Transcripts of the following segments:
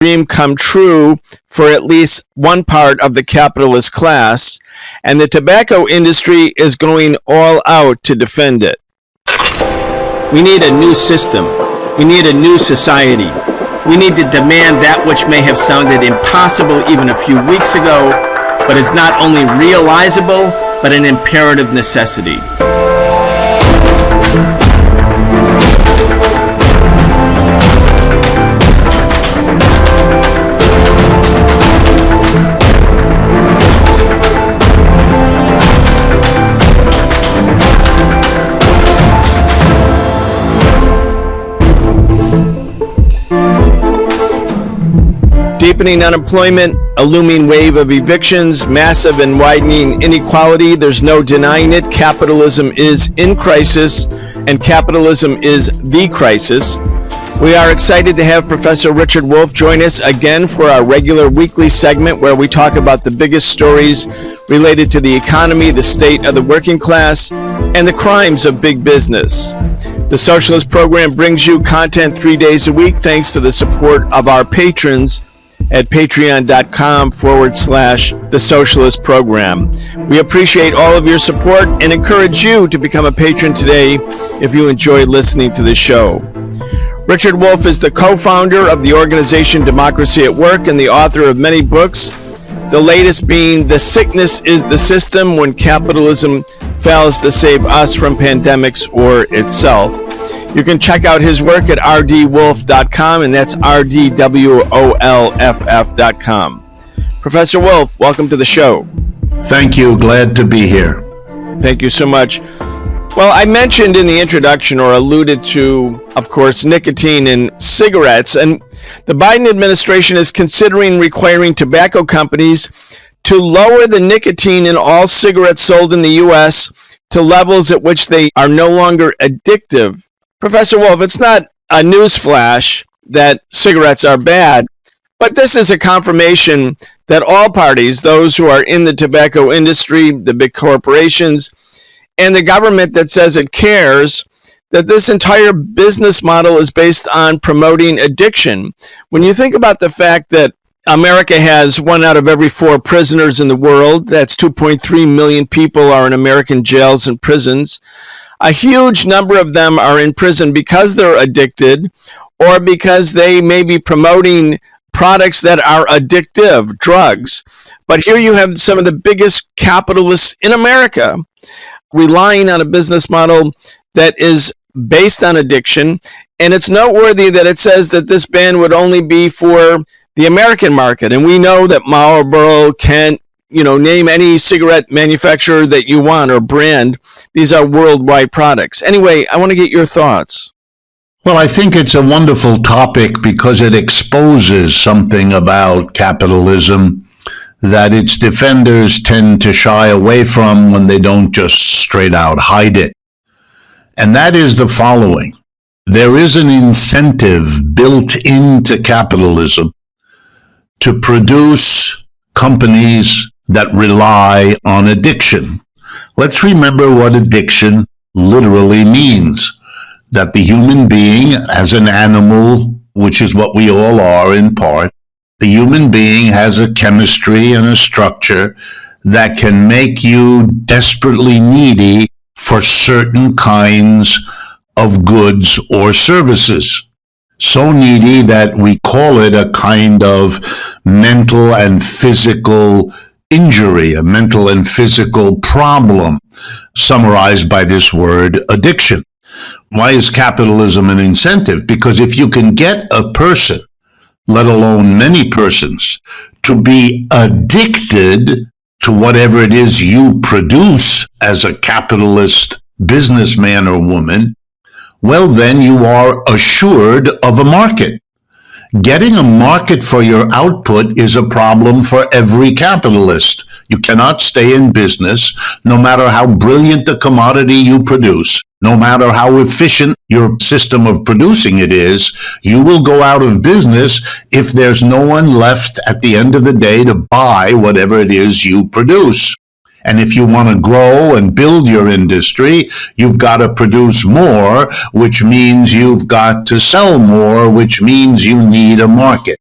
dream come true for at least one part of the capitalist class, and the tobacco industry is going all out to defend it. We need a new system. We need a new society. We need to demand that which may have sounded impossible even a few weeks ago, but is not only realizable, but an imperative necessity. Deepening unemployment, a looming wave of evictions, massive and widening inequality. There's no denying it. Capitalism is in crisis, and capitalism is the crisis. We are excited to have Professor Richard Wolff join us again for our regular weekly segment where we talk about the biggest stories related to the economy, the state of the working class, and the crimes of big business. The Socialist program brings you content 3 days a week thanks to the support of our patrons at patreon.com/the Socialist program. We appreciate all of your support and encourage you to become a patron today if you enjoy listening to the show. Richard Wolff is the co-founder of the organization Democracy at Work and the author of many books, the latest being The Sickness is the System: When Capitalism Fails to Save Us from Pandemics or Itself. You can check out his work at rdwolff.com, and that's rdwolff.com. Professor Wolff, welcome to the show. Thank you. Glad to be here. Thank you so much. Well, I mentioned in the introduction, or alluded to, of course, nicotine in cigarettes, and the Biden administration is considering requiring tobacco companies to lower the nicotine in all cigarettes sold in the U.S. to levels at which they are no longer addictive. Professor Wolff, it's not a newsflash that cigarettes are bad, but this is a confirmation that all parties, those who are in the tobacco industry, the big corporations, and the government that says it cares, that this entire business model is based on promoting addiction. When you think about the fact that America has 1 out of every 4 prisoners in the world, that's 2.3 million people are in American jails and prisons. A huge number of them are in prison because they're addicted or because they may be promoting products that are addictive, drugs. But here you have some of the biggest capitalists in America relying on a business model that is based on addiction. And it's noteworthy that it says that this ban would only be for the American market. And we know that Marlboro can't, name any cigarette manufacturer that you want or brand. These are worldwide products. Anyway, I want to get your thoughts. Well, I think it's a wonderful topic because it exposes something about capitalism that its defenders tend to shy away from when they don't just straight out hide it. And that is the following. There is an incentive built into capitalism to produce companies that rely on addiction. Let's remember what addiction literally means. That the human being, as an animal, which is what we all are in part, the human being has a chemistry and a structure that can make you desperately needy for certain kinds of goods or services. So needy that we call it a kind of mental and physical injury, a mental and physical problem, summarized by this word addiction. Why is capitalism an incentive? Because if you can get a person, let alone many persons, to be addicted to whatever it is you produce as a capitalist businessman or woman, well, then you are assured of a market. Getting a market for your output is a problem for every capitalist. You cannot stay in business, no matter how brilliant the commodity you produce, no matter how efficient your system of producing it is, you will go out of business if there's no one left at the end of the day to buy whatever it is you produce. And if you want to grow and build your industry, you've got to produce more, which means you've got to sell more, which means you need a market.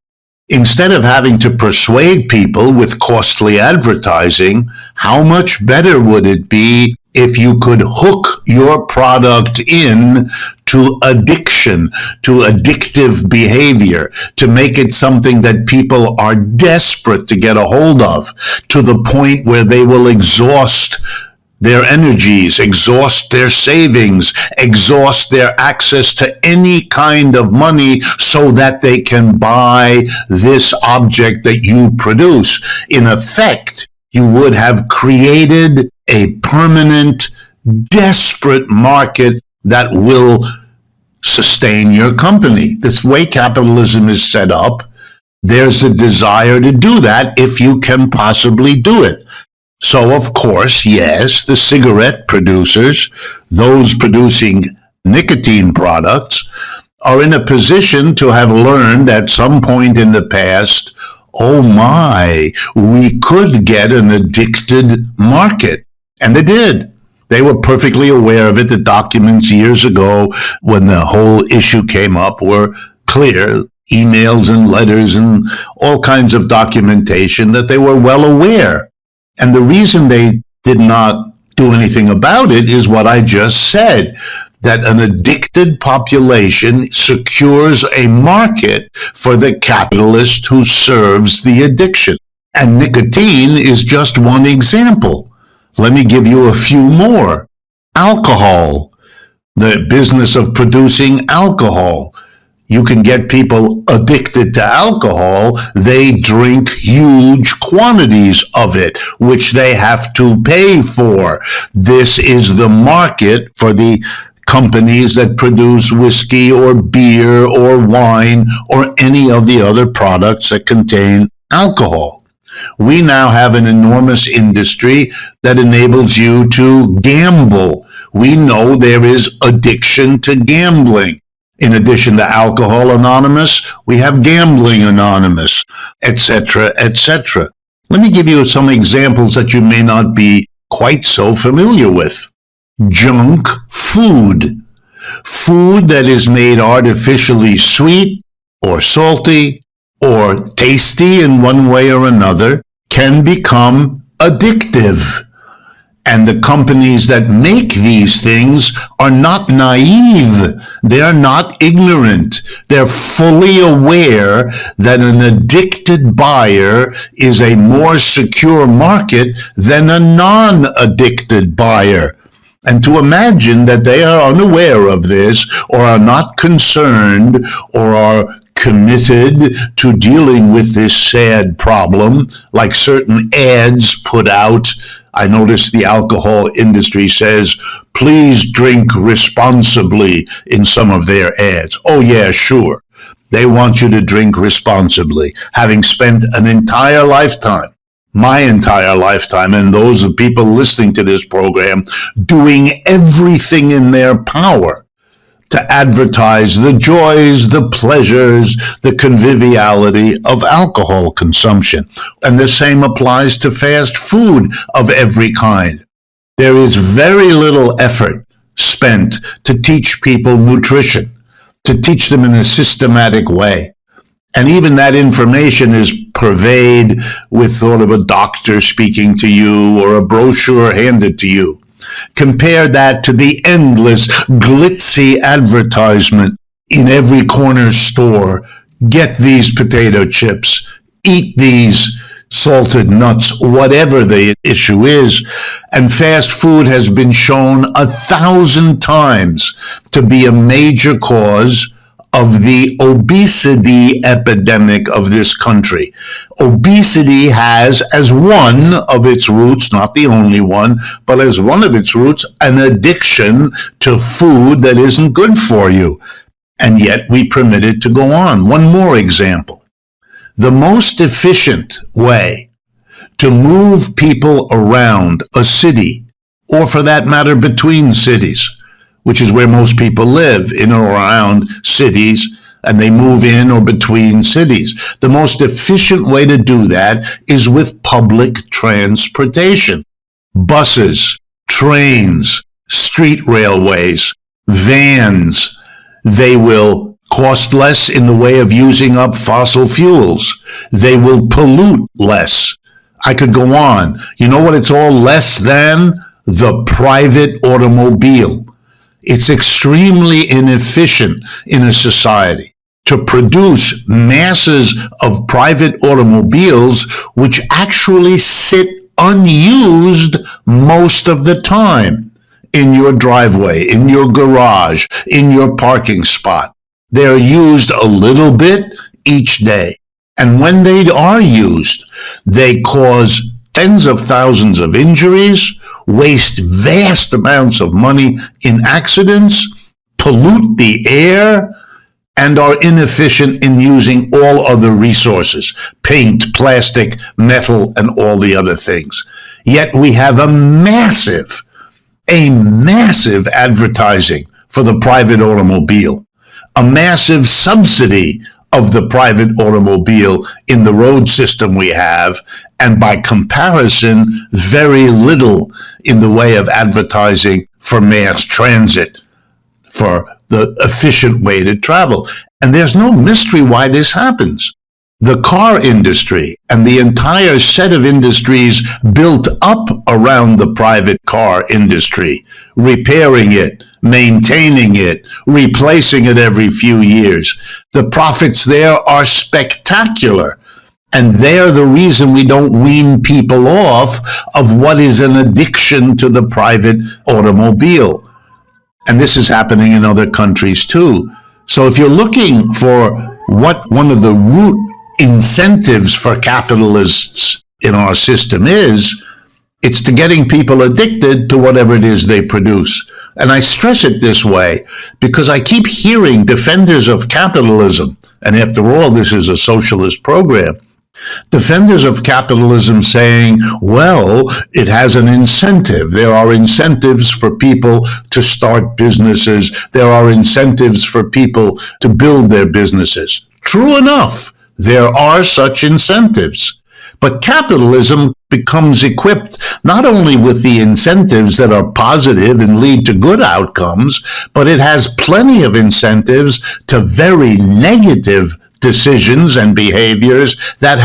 Instead of having to persuade people with costly advertising, how much better would it be if you could hook your product in to addiction, to addictive behavior, to make it something that people are desperate to get a hold of, to the point where they will exhaust their energies, exhaust their savings, exhaust their access to any kind of money so that they can buy this object that you produce. In effect, you would have created a permanent, desperate market that will sustain your company. This way capitalism is set up, there's a desire to do that if you can possibly do it. So, of course, yes, the cigarette producers, those producing nicotine products, are in a position to have learned at some point in the past, oh my, we could get an addicted market. And they did. They were perfectly aware of it. The documents years ago when the whole issue came up were clear. Emails and letters and all kinds of documentation that they were well aware. And the reason they did not do anything about it is what I just said, that an addicted population secures a market for the capitalist who serves the addiction. And nicotine is just one example. Let me give you a few more. Alcohol, the business of producing alcohol. You can get people addicted to alcohol. They drink huge quantities of it, which they have to pay for. This is the market for the companies that produce whiskey or beer or wine or any of the other products that contain alcohol. We now have an enormous industry that enables you to gamble. We know there is addiction to gambling. In addition to Alcohol Anonymous, we have Gambling Anonymous, etc., etc. Let me give you some examples that you may not be quite so familiar with. Junk food. Food that is made artificially sweet or salty or tasty in one way or another can become addictive. And the companies that make these things are not naive. They're not ignorant. They're fully aware that an addicted buyer is a more secure market than a non-addicted buyer. And to imagine that they are unaware of this or are not concerned or are committed to dealing with this sad problem, like certain ads put out. I noticed the alcohol industry says, please drink responsibly in some of their ads. Oh yeah, sure. They want you to drink responsibly, having spent an entire lifetime, my entire lifetime, and those of people listening to this program, doing everything in their power to advertise the joys, the pleasures, the conviviality of alcohol consumption. And the same applies to fast food of every kind. There is very little effort spent to teach people nutrition, to teach them in a systematic way. And even that information is purveyed with sort of a doctor speaking to you or a brochure handed to you. Compare that to the endless glitzy advertisement in every corner store. Get these potato chips, eat these salted nuts, whatever the issue is. And fast food has been shown 1,000 times to be a major cause of the obesity epidemic of this country. Obesity has as one of its roots, not the only one, but as one of its roots, an addiction to food that isn't good for you. And yet we permit it to go on. One more example. The most efficient way to move people around a city, or for that matter between cities, which is where most people live, in or around cities, and they move in or between cities. The most efficient way to do that is with public transportation. Buses, trains, street railways, vans. They will cost less in the way of using up fossil fuels. They will pollute less. I could go on. You know what it's all less than? The private automobile. It's extremely inefficient in a society to produce masses of private automobiles which actually sit unused most of the time in your driveway, in your garage, in your parking spot. They're used a little bit each day. And when they are used, they cause tens of thousands of injuries, waste vast amounts of money in accidents, pollute the air, and are inefficient in using all other resources, paint, plastic, metal, and all the other things. Yet we have a massive advertising for the private automobile, a massive subsidy of the private automobile in the road system we have, and by comparison, very little in the way of advertising for mass transit, for the efficient way to travel. And there's no mystery why this happens. The car industry and the entire set of industries built up around the private car industry, repairing it, maintaining it, replacing it every few years. The profits there are spectacular. And they're the reason we don't wean people off of what is an addiction to the private automobile. And this is happening in other countries too. So if you're looking for what one of the root incentives for capitalists in our system is, it's to getting people addicted to whatever it is they produce. And I stress it this way because I keep hearing defenders of capitalism, and after all, this is a socialist program, defenders of capitalism saying, well, it has an incentive. There are incentives for people to start businesses. There are incentives for people to build their businesses. True enough, there are such incentives. But capitalism becomes equipped not only with the incentives that are positive and lead to good outcomes, but it has plenty of incentives to very negative decisions and behaviors that